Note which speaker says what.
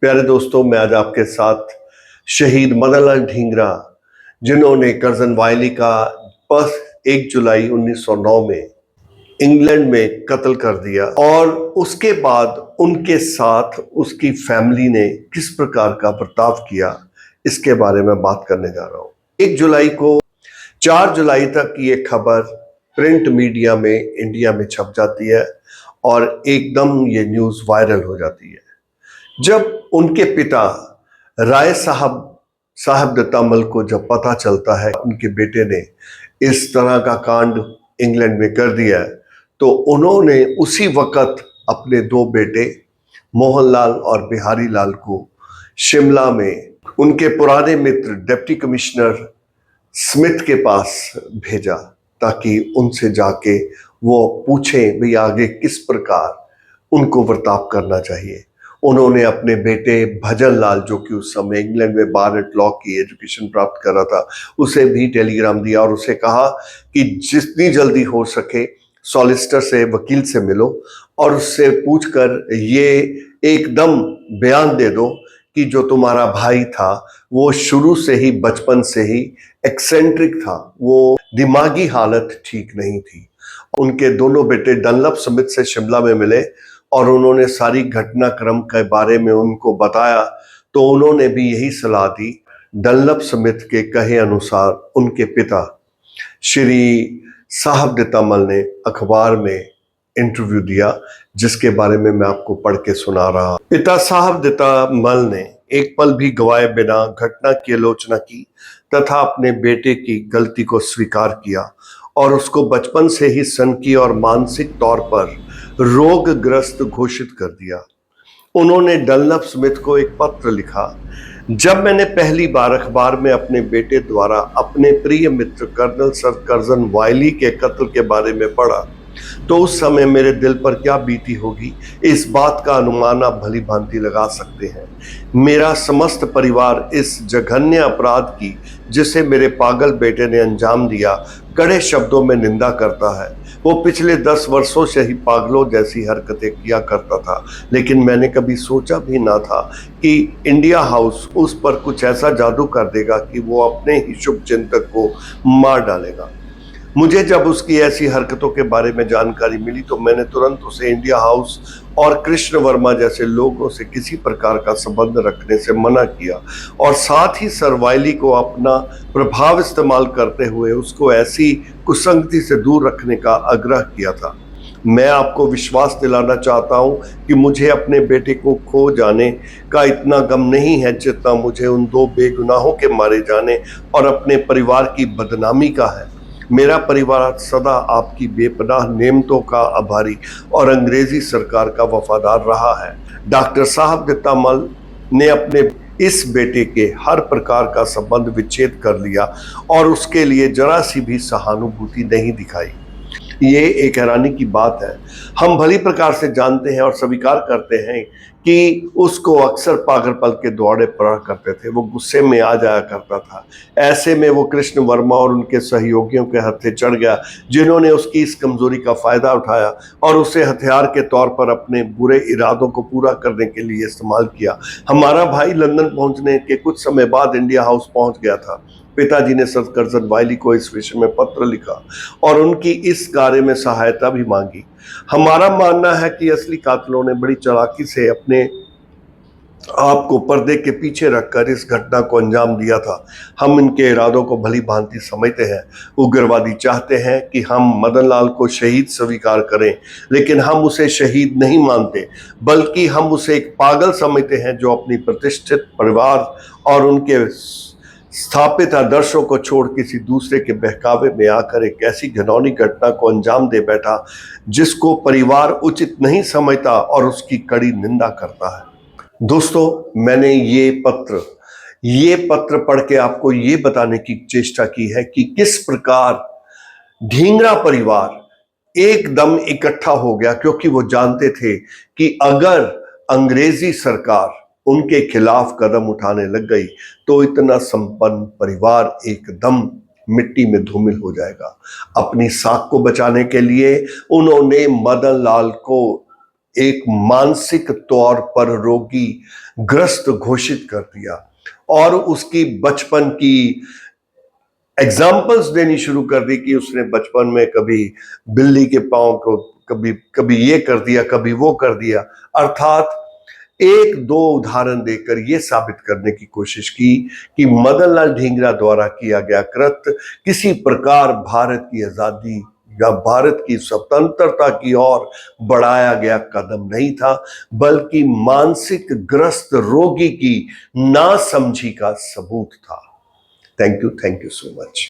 Speaker 1: प्यारे दोस्तों, मैं आज आपके साथ शहीद मदन लाल ढींगरा, जिन्होंने कर्जन वायली का 1 जुलाई 1909 में इंग्लैंड में कत्ल कर दिया और उसके बाद उनके साथ उसकी फैमिली ने किस प्रकार का बर्ताव किया, इसके बारे में बात करने जा रहा हूं। 1 जुलाई को 4 जुलाई तक ये खबर प्रिंट मीडिया में इंडिया में छप जाती है और एकदम ये न्यूज़ वायरल हो जाती है। जब उनके पिता राय साहब दत्तामल को जब पता चलता है उनके बेटे ने इस तरह का कांड इंग्लैंड में कर दिया है, तो उन्होंने उसी वक्त अपने 2 बेटे मोहनलाल और बिहारी लाल को शिमला में उनके पुराने मित्र डिप्टी कमिश्नर स्मिथ के पास भेजा, ताकि उनसे जाके वो पूछें भाई आगे किस प्रकार उनको बर्ताव करना चाहिए। उन्होंने अपने बेटे भजन लाल, जो कि उस समय इंग्लैंड में बार लॉ की एजुकेशन प्राप्त कर रहा था, उसे भी टेलीग्राम दिया और उसे कहा कि जितनी जल्दी हो सके सॉलिसिटर से, वकील से मिलो और उससे पूछकर ये एकदम बयान दे दो कि जो तुम्हारा भाई था वो शुरू से ही, बचपन से ही एक्सेंट्रिक था, वो दिमागी हालत ठीक नहीं थी। उनके दोनों बेटे डनलप स्मिथ से शिमला में मिले और उन्होंने सारी घटनाक्रम के बारे में उनको बताया, तो उन्होंने भी यही सलाह दी। डनलप स्मिथ के कहे अनुसार उनके पिता श्री साहब दत्तामल ने अखबार में इंटरव्यू दिया, जिसके बारे में मैं आपको पढ़ के सुना रहा हूं। पिता साहब दत्तामल ने एक पल भी गवाए बिना घटना की आलोचना की तथा अपने बेटे की गलती को स्वीकार किया और उसको बचपन से ही सनकी और मानसिक तौर पर रोगग्रस्त घोषित कर दिया। उन्होंने डनलप स्मिथ को एक पत्र लिखा। जब मैंने पहली बार अखबार में अपने बेटे द्वारा अपने प्रिय मित्र कर्नल सर कर्जन वायली के कत्ल के बारे में पढ़ा, तो उस समय मेरे दिल पर क्या बीती होगी, इस बात का अनुमान आप भली भांति लगा सकते हैं। मेरा समस्त परिवार इस जघन्य अपराध की, जिसे मेरे पागल बेटे ने अंजाम दिया, कड़े शब्दों में निंदा करता है। वो पिछले 10 वर्षों से ही पागलों जैसी हरकतें किया करता था, लेकिन मैंने कभी सोचा भी ना था कि इंडिया हाउस उस पर कुछ ऐसा जादू कर देगा कि वो अपने ही शुभ चिंतक को मार डालेगा। मुझे जब उसकी ऐसी हरकतों के बारे में जानकारी मिली, तो मैंने तुरंत उसे इंडिया हाउस और कृष्ण वर्मा जैसे लोगों से किसी प्रकार का संबंध रखने से मना किया और साथ ही सर वायली को अपना प्रभाव इस्तेमाल करते हुए उसको ऐसी कुसंगति से दूर रखने का आग्रह किया था। मैं आपको विश्वास दिलाना चाहता हूं कि मुझे अपने बेटे को खो जाने का इतना गम नहीं है जितना मुझे उन 2 बेगुनाहों के मारे जाने और अपने परिवार की बदनामी का है। मेरा परिवार सदा आपकी बेपनाह नेमतों का आभारी और अंग्रेजी सरकार का वफादार रहा है। डॉक्टर साहब दत्तामल ने अपने इस बेटे के हर प्रकार का संबंध विच्छेद कर लिया और उसके लिए जरा सी भी सहानुभूति नहीं दिखाई। ये एक हैरानी की बात है। हम भली प्रकार से जानते हैं और स्वीकार करते हैं कि उसको अक्सर पागलपन के दौरे पड़ा करते थे, वो गुस्से में आ जाया करता था। ऐसे में वो कृष्ण वर्मा और उनके सहयोगियों के हत्थे चढ़ गया, जिन्होंने उसकी इस कमजोरी का फायदा उठाया और उसे हथियार के तौर पर अपने बुरे इरादों को पूरा करने के लिए इस्तेमाल किया। हमारा भाई लंदन पहुंचने के कुछ समय बाद इंडिया हाउस पहुंच गया था। पिताजी ने सर कर्जन वायली को इस विषय में पत्र लिखा और उनकी इस कार्य में सहायता भी मांगी। हमारा मानना है कि असली कातिलों ने बड़ी चालाकी से अपने आप को पर्दे के पीछे रखकर इस घटना को अंजाम दिया था। हम इनके इरादों को भली भांति समझते हैं। उग्रवादी चाहते हैं कि हम मदन लाल को शहीद स्वीकार करें, लेकिन हम उसे शहीद नहीं मानते, बल्कि हम उसे एक पागल समझते हैं जो अपनी प्रतिष्ठित परिवार और उनके स्थापित आदर्शों को छोड़ किसी दूसरे के बहकावे में आकर एक ऐसी घिनौनी घटना को अंजाम दे बैठा जिसको परिवार उचित नहीं समझता और उसकी कड़ी निंदा करता है। दोस्तों, मैंने ये पत्र पढ़ के आपको ये बताने की चेष्टा की है कि किस प्रकार ढींगरा परिवार एकदम इकट्ठा हो गया, क्योंकि वो जानते थे कि अगर अंग्रेजी सरकार उनके खिलाफ कदम उठाने लग गई तो इतना संपन्न परिवार एकदम मिट्टी में धूमिल हो जाएगा। अपनी साख को बचाने के लिए उन्होंने मदन लाल को एक मानसिक तौर पर रोगी ग्रस्त घोषित कर दिया और उसकी बचपन की एग्जाम्पल्स देनी शुरू कर दी कि उसने बचपन में कभी बिल्ली के पांव को कभी कभी ये कर दिया, कभी वो कर दिया। अर्थात एक दो उदाहरण देकर यह साबित करने की कोशिश की कि मदनलाल ढींगरा द्वारा किया गया कृत्य किसी प्रकार भारत की आजादी या भारत की स्वतंत्रता की ओर बढ़ाया गया कदम नहीं था, बल्कि मानसिक ग्रस्त रोगी की नासमझी का सबूत था। Thank you so much.